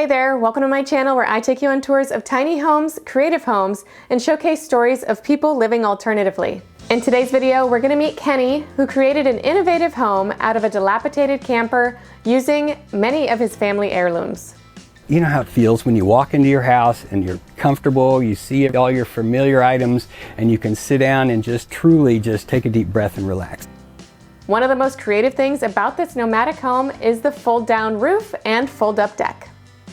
Hey there, welcome to my channel where I take you on tours of tiny homes, creative homes, and showcase stories of people living alternatively. In today's video, we're going to meet Kenny, who created an innovative home out of a dilapidated camper using many of his family heirlooms. You know how it feels when you walk into your house and you're comfortable, you see all your familiar items, and you can sit down and truly take a deep breath and relax. One of the most creative things about this nomadic home is the fold-down roof and fold-up deck.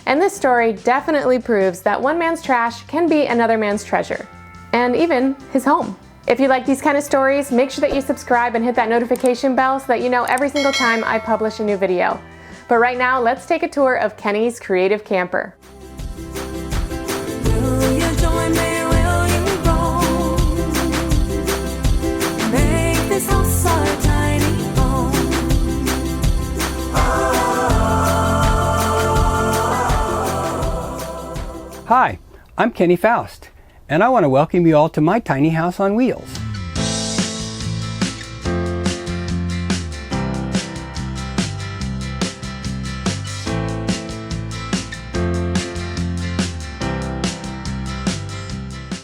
And this story definitely proves that one man's trash can be another man's treasure, and even his home. If you like these kind of stories, make sure that you subscribe and hit that notification bell so that you know every single time I publish a new video. But right now, let's take a tour of Kenny's creative camper. Will you join me? Will you roll? Make this house our tiny home. Hi, I'm Kenny Faust, and I want to welcome you all to my tiny house on wheels.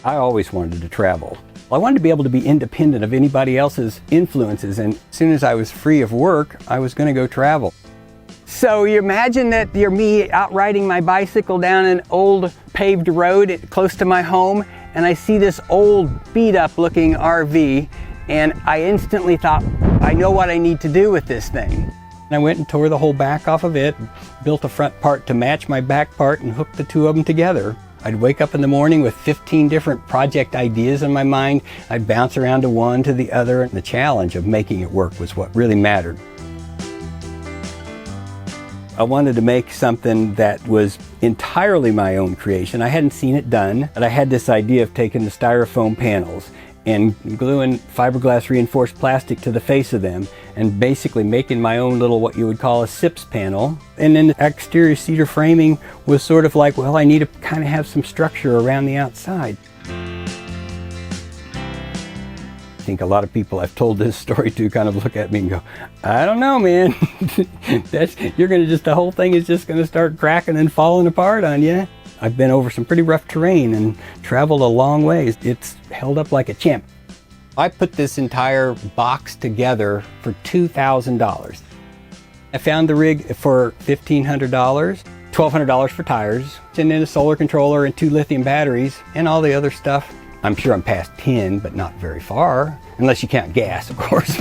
I always wanted to travel. I wanted to be able to be independent of anybody else's influences, and as soon as I was free of work, I was going to go travel. So you imagine that you're me out riding my bicycle down an old paved road close to my home, and I see this old beat up looking RV, and I instantly thought, I know what I need to do with this thing. And I went and tore the whole back off of it, built a front part to match my back part, and hooked the two of them together. I'd wake up in the morning with 15 different project ideas in my mind. I'd bounce around to one to the other, and the challenge of making it work was what really mattered. I wanted to make something that was entirely my own creation. I hadn't seen it done, but I had this idea of taking the styrofoam panels and gluing fiberglass reinforced plastic to the face of them and basically making my own little, what you would call a SIPS panel. And then the exterior cedar framing was sort of like, well, I need to kind of have some structure around the outside. I think a lot of people I've told this story to kind of look at me and go, I don't know, man. The whole thing is just gonna start cracking and falling apart on you. I've been over some pretty rough terrain and traveled a long ways. It's held up like a champ. I put this entire box together for $2,000. I found the rig for $1,500, $1,200 for tires, and then a solar controller and 2 lithium batteries and all the other stuff. I'm sure I'm past 10, but not very far, unless you count gas, of course.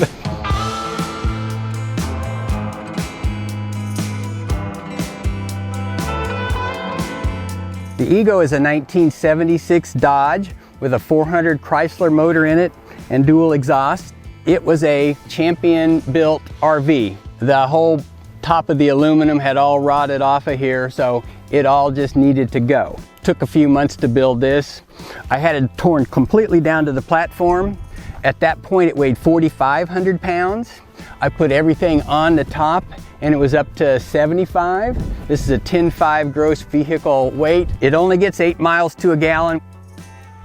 The Ego is a 1976 Dodge with a 400 Chrysler motor in it and dual exhaust. It was a Champion-built RV. The whole top of the aluminum had all rotted off of here, so it all just needed to go. Took a few months to build this. I had it torn completely down to the platform. At that point, it weighed 4,500 pounds. I put everything on the top, and it was up to 75. This is a 10.5 gross vehicle weight. It only gets 8 miles to a gallon.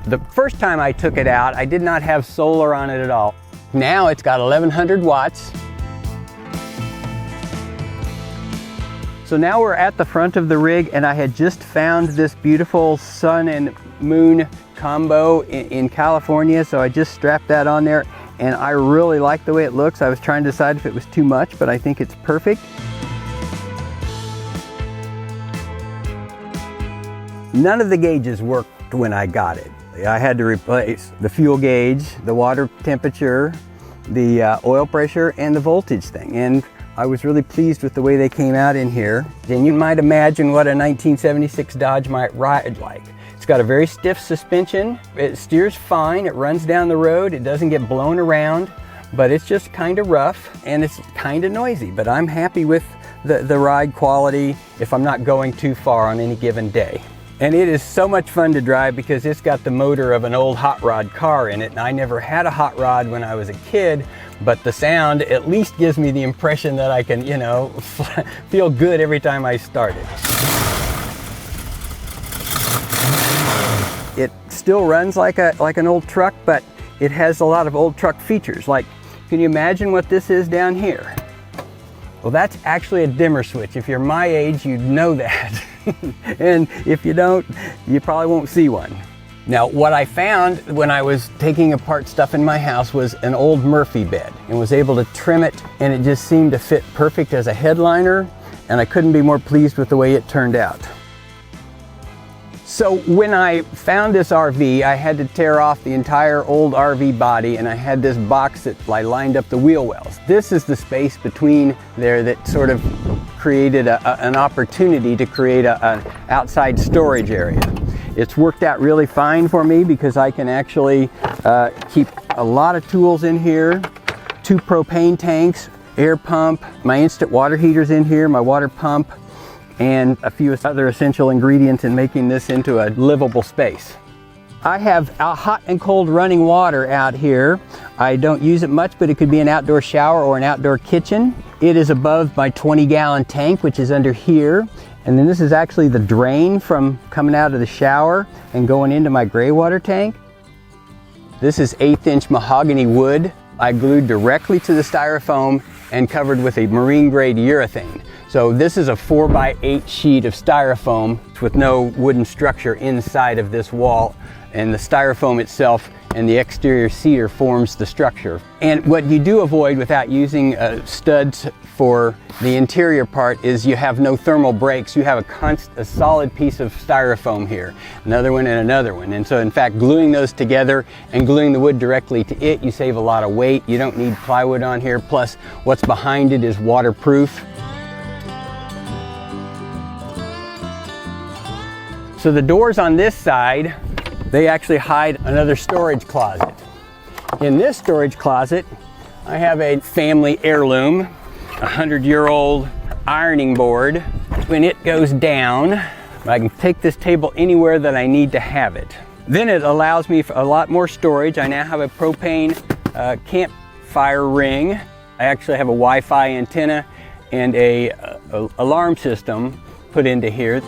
The first time I took it out, I did not have solar on it at all. Now it's got 1,100 watts. So now we're at the front of the rig, and I had just found this beautiful sun and moon combo in California, so I just strapped that on there, and I really like the way it looks. I was trying to decide if it was too much, but I think it's perfect. None of the gauges worked when I got it. I had to replace the fuel gauge, the water temperature, the oil pressure, and the voltage thing. And I was really pleased with the way they came out in here. And you might imagine what a 1976 Dodge might ride like. It's got a very stiff suspension. It steers fine, it runs down the road, it doesn't get blown around, but it's just kind of rough and it's kind of noisy. But I'm happy with the ride quality if I'm not going too far on any given day. And it is so much fun to drive because it's got the motor of an old hot rod car in it. And I never had a hot rod when I was a kid, but the sound at least gives me the impression that I can, feel good every time I start it. It still runs like an old truck, but it has a lot of old truck features. Like, can you imagine what this is down here? Well, that's actually a dimmer switch. If you're my age, you'd know that. And if you don't, you probably won't see one. Now, what I found when I was taking apart stuff in my house was an old Murphy bed, and was able to trim it, and it just seemed to fit perfect as a headliner, and I couldn't be more pleased with the way it turned out. So when I found this RV, I had to tear off the entire old RV body, and I had this box that I lined up the wheel wells. This is the space between there that sort of created an opportunity to create an outside storage area. It's worked out really fine for me because I can actually keep a lot of tools in here, 2 propane tanks, air pump, my instant water heaters in here, my water pump, and a few other essential ingredients in making this into a livable space. I have hot and cold running water out here. I don't use it much, but it could be an outdoor shower or an outdoor kitchen. It is above my 20-gallon tank, which is under here. And then this is actually the drain from coming out of the shower and going into my gray water tank. This is 1/8-inch mahogany wood. I glued directly to the styrofoam and covered with a marine grade urethane. So this is a 4x8 sheet of styrofoam with no wooden structure inside of this wall, and the styrofoam itself and the exterior cedar forms the structure. And what you do avoid without using studs for the interior part is you have no thermal breaks. You have a solid piece of styrofoam here, another one and another one. And so in fact, gluing those together and gluing the wood directly to it, you save a lot of weight. You don't need plywood on here. Plus what's behind it is waterproof. So the doors on this side, they actually hide another storage closet. In this storage closet, I have a family heirloom, a 100-year-old ironing board. When it goes down, I can take this table anywhere that I need to have it. Then it allows me for a lot more storage. I now have a propane campfire ring. I actually have a Wi-Fi antenna and a alarm system put into here.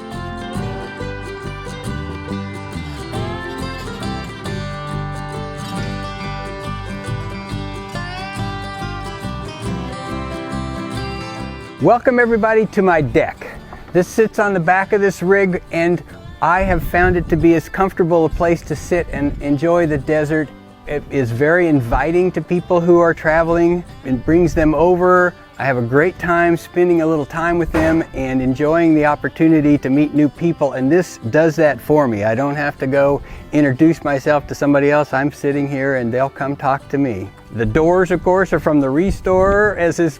Welcome everybody to my deck. This sits on the back of this rig, and I have found it to be as comfortable a place to sit and enjoy the desert. It is very inviting to people who are traveling. It brings them over. I have a great time spending a little time with them and enjoying the opportunity to meet new people, and this does that for me. I don't have to go introduce myself to somebody else. I'm sitting here and they'll come talk to me. The doors, of course, are from the Restorer, as is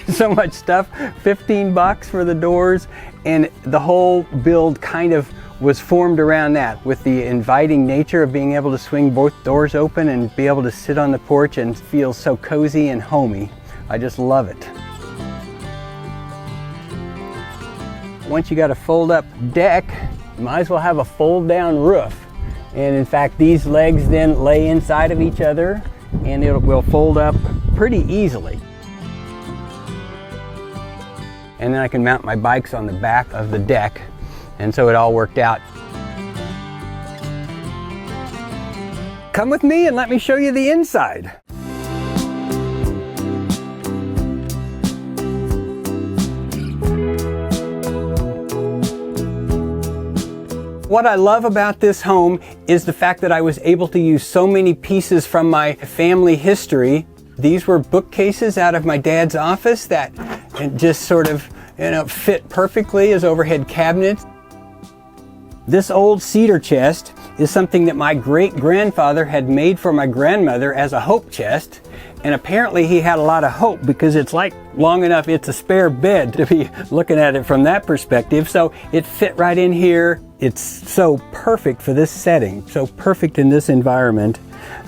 so much stuff. $15 for the doors, and the whole build kind of was formed around that, with the inviting nature of being able to swing both doors open and be able to sit on the porch and feel so cozy and homey. I just love it. Once you got a fold-up deck, you might as well have a fold-down roof. And in fact, these legs then lay inside of each other, and it will fold up pretty easily. And then I can mount my bikes on the back of the deck, and so it all worked out. Come with me and let me show you the inside. What I love about this home is the fact that I was able to use so many pieces from my family history. These were bookcases out of my dad's office that just sort of, fit perfectly as overhead cabinets. This old cedar chest is something that my great-grandfather had made for my grandmother as a hope chest. And apparently he had a lot of hope, because it's like long enough, it's a spare bed to be looking at it from that perspective. So it fit right in here. It's so perfect for this setting, so perfect in this environment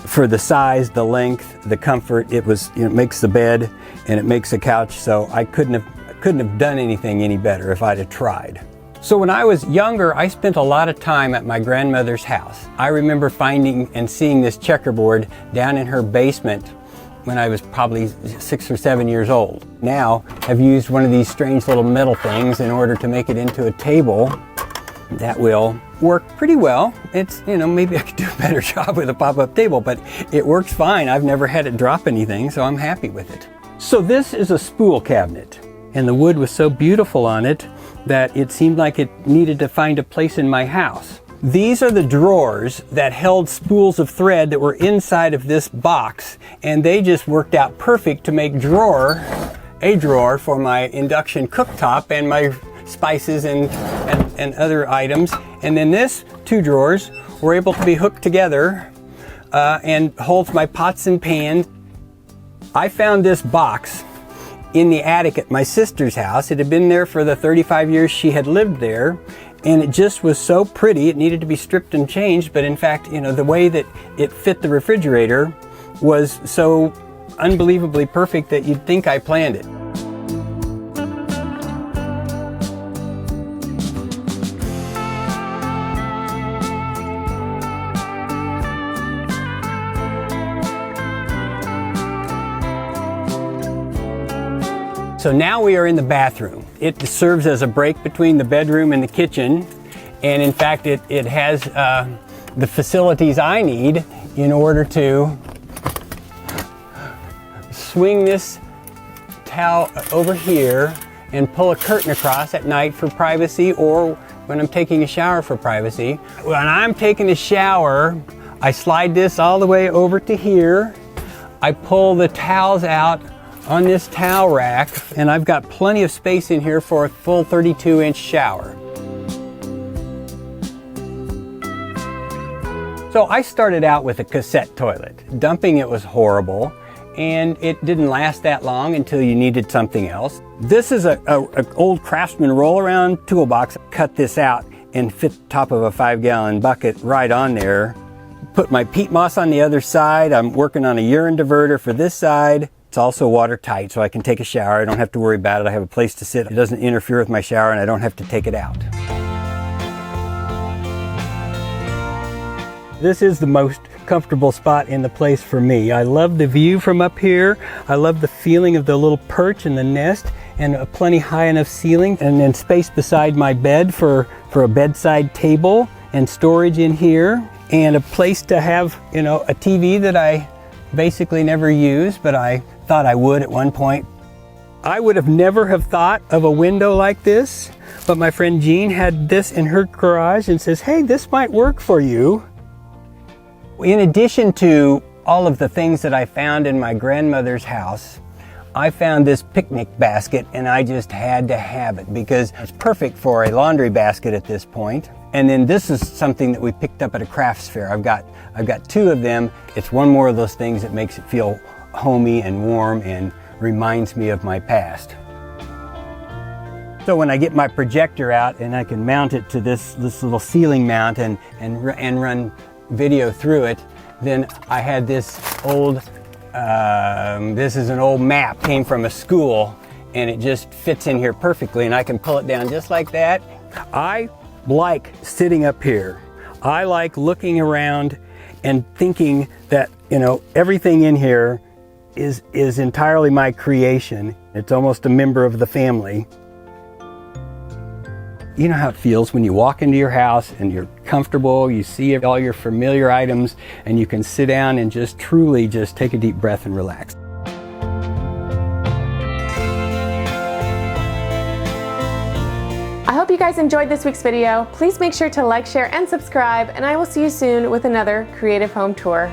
for the size, the length, the comfort. It makes the bed and it makes the couch. So I couldn't have done anything any better if I'd have tried. So when I was younger, I spent a lot of time at my grandmother's house. I remember finding and seeing this checkerboard down in her basement when I was probably 6 or 7 years old. Now I've used one of these strange little metal things in order to make it into a table that will work pretty well. It's, maybe I could do a better job with a pop-up table, but it works fine. I've never had it drop anything, so I'm happy with it. So this is a spool cabinet, and the wood was so beautiful on it that it seemed like it needed to find a place in my house. These are the drawers that held spools of thread that were inside of this box, and they just worked out perfect to make a drawer for my induction cooktop and my spices and other items. And then this two drawers were able to be hooked together and holds my pots and pans. I found this box in the attic at my sister's house. It had been there for the 35 years she had lived there, and it just was so pretty. It needed to be stripped and changed, but in fact, you know, the way that it fit the refrigerator was so unbelievably perfect that you'd think I planned it. So now we are in the bathroom. It serves as a break between the bedroom and the kitchen. And in fact, it has the facilities I need in order to swing this towel over here and pull a curtain across at night for privacy, or when I'm taking a shower for privacy. When I'm taking a shower, I slide this all the way over to here. I pull the towels out on this towel rack, and I've got plenty of space in here for a full 32-inch shower. So I started out with a cassette toilet. Dumping it was horrible, and it didn't last that long until you needed something else. This is an old Craftsman roll-around toolbox. Cut this out and fit the top of a 5-gallon bucket right on there. Put my peat moss on the other side. I'm working on a urine diverter for this side. It's also watertight, so I can take a shower. I don't have to worry about it. I have a place to sit. It doesn't interfere with my shower, and I don't have to take it out. This is the most comfortable spot in the place for me. I love the view from up here. I love the feeling of the little perch and the nest, and a plenty high enough ceiling, and then space beside my bed for a bedside table, and storage in here, and a place to have, you know, a TV that I basically never use, but I thought I would at one point. I would have never have thought of a window like this, but my friend Jean had this in her garage and says, hey, this might work for you. In addition to all of the things that I found in my grandmother's house, I found this picnic basket, and I just had to have it because it's perfect for a laundry basket at this point. And then this is something that we picked up at a crafts fair. I've got two of them. It's one more of those things that makes it feel homey and warm and reminds me of my past. So when I get my projector out and I can mount it to this little ceiling mount and run video through it, then I had this old, this is an old map, came from a school, and it just fits in here perfectly, and I can pull it down just like that. I like sitting up here. I like looking around and thinking that, you know, everything in here is entirely my creation. It's almost a member of the family. You know how it feels when you walk into your house and you're comfortable, you see all your familiar items, and you can sit down and just truly just take a deep breath and relax. I hope you guys enjoyed this week's video. Please make sure to like, share, and subscribe, and I will see you soon with another creative home tour.